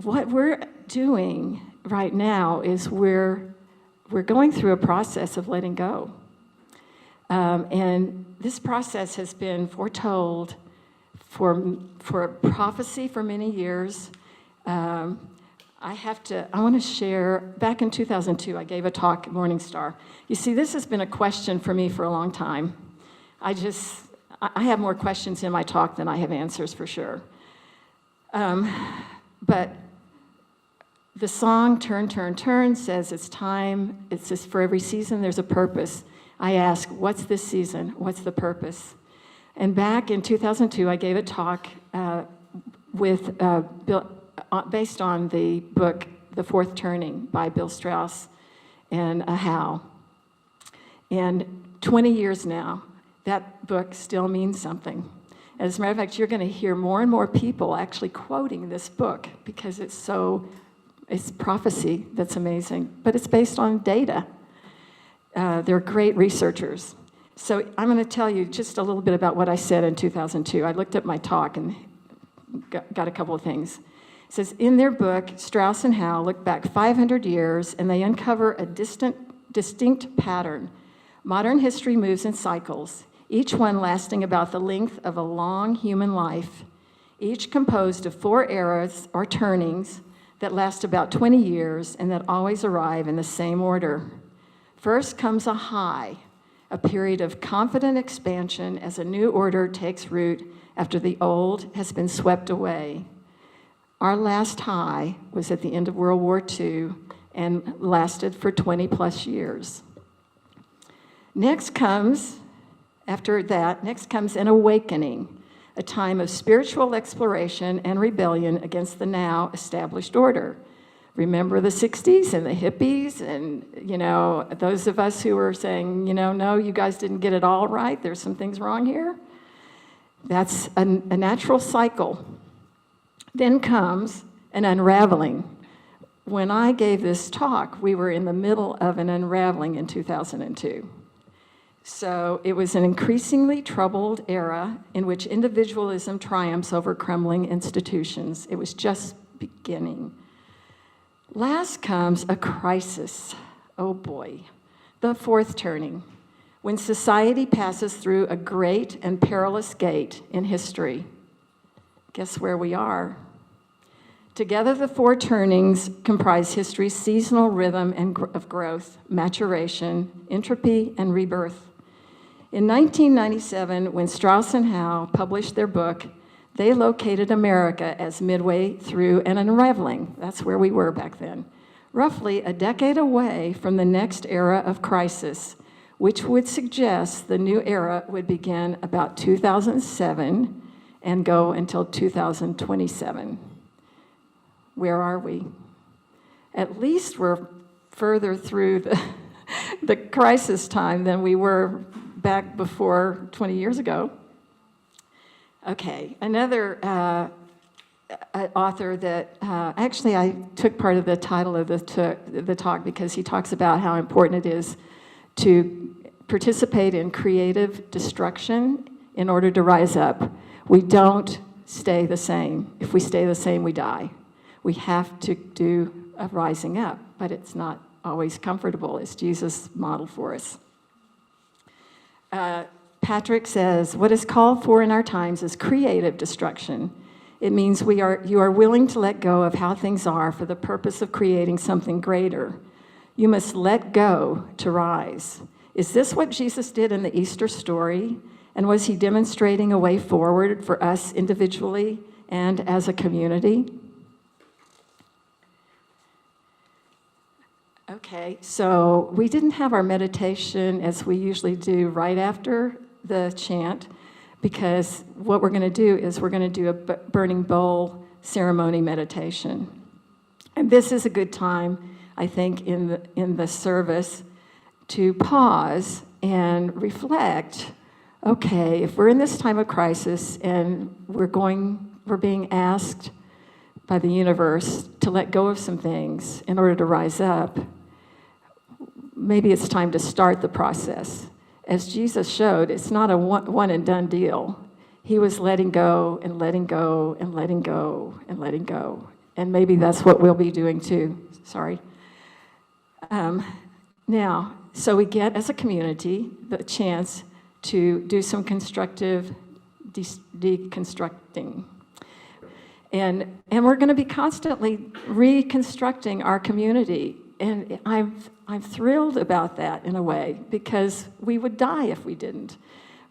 what we're doing right now is we're going through a process of letting go. And this process has been foretold for prophecy for many years. I want to share, back in 2002, I gave a talk at Morning Star. You see, this has been a question for me for a long time. I have more questions in my talk than I have answers, for sure. But the song, Turn, Turn, Turn, says it's time, it's just for every season there's a purpose. I ask, what's this season? What's the purpose? And back in 2002, I gave a talk with Bill, based on the book, The Fourth Turning by Bill Strauss and Howe. And 20 years now, that book still means something. As a matter of fact, you're going to hear more and more people actually quoting this book because it's prophecy that's amazing, but it's based on data. They're great researchers. So I'm going to tell you just a little bit about what I said in 2002. I looked at my talk and got a couple of things. It says, in their book, Strauss and Howe look back 500 years and they uncover a distinct pattern. Modern history moves in cycles, each one lasting about the length of a long human life, each composed of 4 eras or turnings that last about 20 years and that always arrive in the same order. First comes a high, a period of confident expansion as a new order takes root after the old has been swept away. Our last high was at the end of World War II and lasted for 20 plus years. Next comes an awakening, a time of spiritual exploration and rebellion against the now established order. Remember the 60s and the hippies and, those of us who were saying, no, you guys didn't get it all right. There's some things wrong here. That's a natural cycle. Then comes an unraveling. When I gave this talk, we were in the middle of an unraveling in 2002. So it was an increasingly troubled era in which individualism triumphs over crumbling institutions. It was just beginning. Last comes a crisis. Oh boy, the fourth turning, when society passes through a great and perilous gate in history. Guess where we are? Together, the 4 turnings comprise history's seasonal rhythm of growth, maturation, entropy, and rebirth. In 1997, when Strauss and Howe published their book, they located America as midway through an unraveling. That's where we were back then. Roughly a decade away from the next era of crisis, which would suggest the new era would begin about 2007 and go until 2027. Where are we? At least we're further through the crisis time than we were back before 20 years ago. Okay, another author that, actually I took part of the title of the talk because he talks about how important it is to participate in creative destruction in order to rise up. We don't stay the same. If we stay the same, we die. We have to do a rising up, but it's not always comfortable, as Jesus modeled for us. Patrick says, what is called for in our times is creative destruction. It means you are willing to let go of how things are for the purpose of creating something greater. You must let go to rise. Is this what Jesus did in the Easter story? And was he demonstrating a way forward for us individually and as a community? Okay, so we didn't have our meditation as we usually do right after the chant, because what we're going to do is we're going to do a burning bowl ceremony meditation. And this is a good time, I think, in the service to pause and reflect. Okay, if we're in this time of crisis and we're being asked by the universe to let go of some things in order to rise up, maybe it's time to start the process. As Jesus showed, it's not a one and done deal. He was letting go and letting go and letting go and letting go. And maybe that's what we'll be doing too. Sorry. Now, so we get as a community the chance to do some constructive deconstructing. And we're going to be constantly reconstructing our community. And I'm thrilled about that in a way, because we would die if we didn't.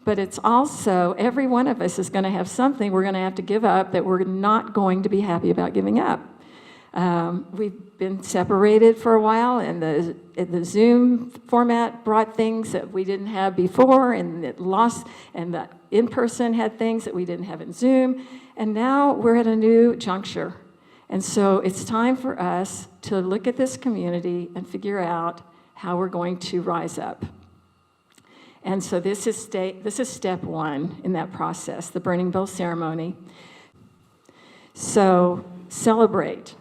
But it's also, every one of us is going to have something we're going to have to give up that we're not going to be happy about giving up. We've been separated for a while, and the Zoom format brought things that we didn't have before, and it lost, and the in-person had things that we didn't have in Zoom, and now we're at a new juncture. And so it's time for us to look at this community and figure out how we're going to rise up. And so this is step one in that process, the burning bowl ceremony. So celebrate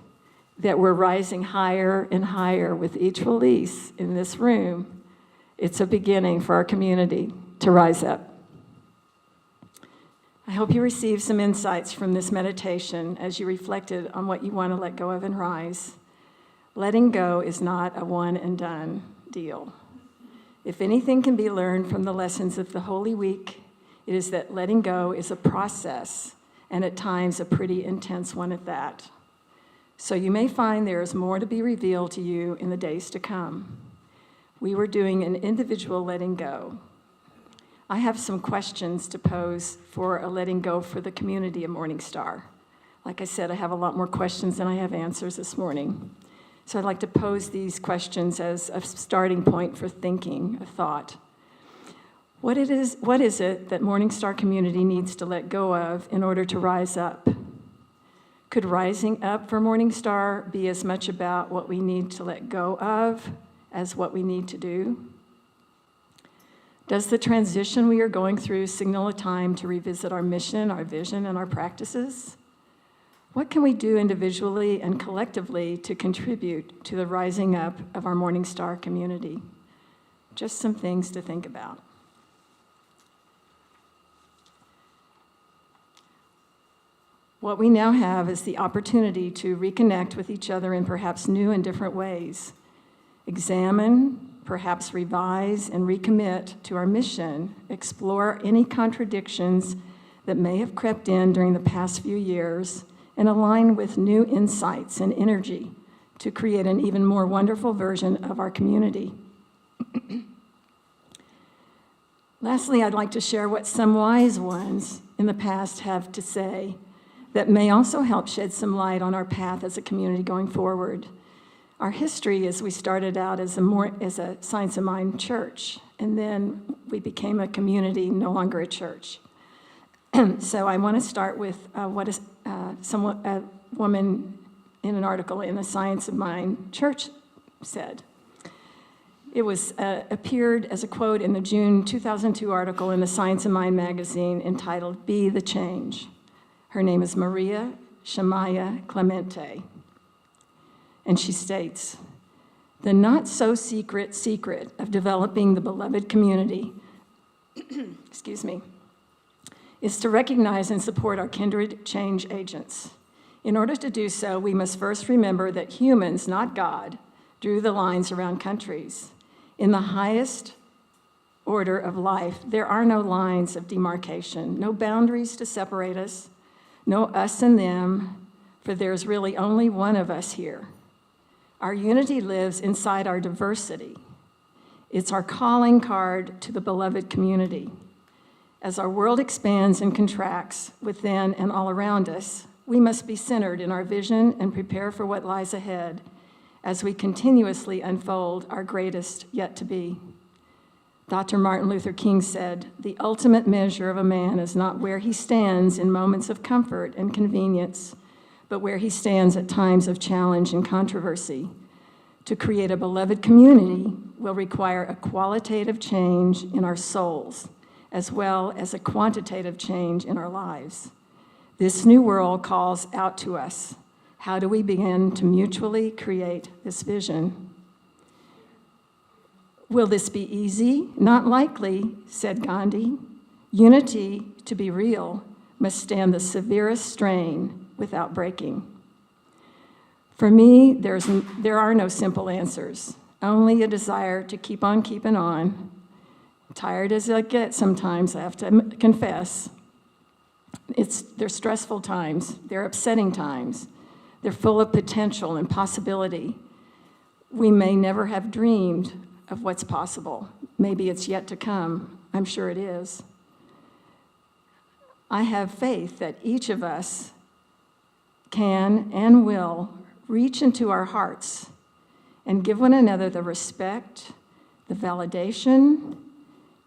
that we're rising higher and higher with each release in this room. It's a beginning for our community to rise up. I hope you received some insights from this meditation as you reflected on what you want to let go of and rise. Letting go is not a one and done deal. If anything can be learned from the lessons of the Holy Week, it is that letting go is a process, and at times a pretty intense one at that. So you may find there is more to be revealed to you in the days to come. We were doing an individual letting go. I have some questions to pose for a letting go for the community of Morning Star. Like I said, I have a lot more questions than I have answers this morning. So I'd like to pose these questions as a starting point for thinking, a thought. What is it that Morning Star community needs to let go of in order to rise up? Could rising up for Morning Star be as much about what we need to let go of as what we need to do? Does the transition we are going through signal a time to revisit our mission, our vision, and our practices? What can we do individually and collectively to contribute to the rising up of our Morning Star community? Just some things to think about. What we now have is the opportunity to reconnect with each other in perhaps new and different ways. Examine, perhaps revise, and recommit to our mission. Explore any contradictions that may have crept in during the past few years, and align with new insights and energy to create an even more wonderful version of our community. Lastly, I'd like to share what some wise ones in the past have to say that may also help shed some light on our path as a community going forward. Our history is we started out as a Science of Mind church, and then we became a community, no longer a church. So I want to start with what a woman in an article in the Science of Mind church said. It was appeared as a quote in the June 2002 article in the Science of Mind magazine entitled "Be the Change." Her name is Maria Shamaya Clemente. And she states, "The not-so-secret secret of developing the beloved community excuse me, is to recognize and support our kindred change agents. In order to do so, we must first remember that humans, not God, drew the lines around countries. In the highest order of life, there are no lines of demarcation, no boundaries to separate us, no us and them, for there's really only one of us here. Our unity lives inside our diversity. It's our calling card to the beloved community. As our world expands and contracts within and all around us, we must be centered in our vision and prepare for what lies ahead as we continuously unfold our greatest yet to be." Dr. Martin Luther King said, "The ultimate measure of a man is not where he stands in moments of comfort and convenience, but where he stands at times of challenge and controversy. To create a beloved community will require a qualitative change in our souls, as well as a quantitative change in our lives. This new world calls out to us. How do we begin to mutually create this vision? Will this be easy? Not likely, said Gandhi. Unity, to be real, must stand the severest strain without breaking. For me, there are no simple answers, only a desire to keep on keeping on. Tired as I get sometimes, I have to confess. They're stressful times, they're upsetting times, they're full of potential and possibility. We may never have dreamed of what's possible. Maybe it's yet to come. I'm sure it is. I have faith that each of us can and will reach into our hearts and give one another the respect, the validation,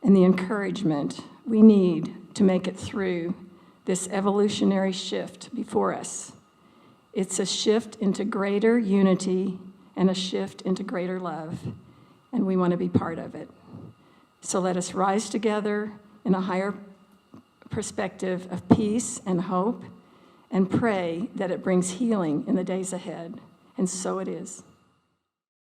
and the encouragement we need to make it through this evolutionary shift before us. It's a shift into greater unity and a shift into greater love, and we want to be part of it. So let us rise together in a higher perspective of peace and hope, and pray that it brings healing in the days ahead. And so it is.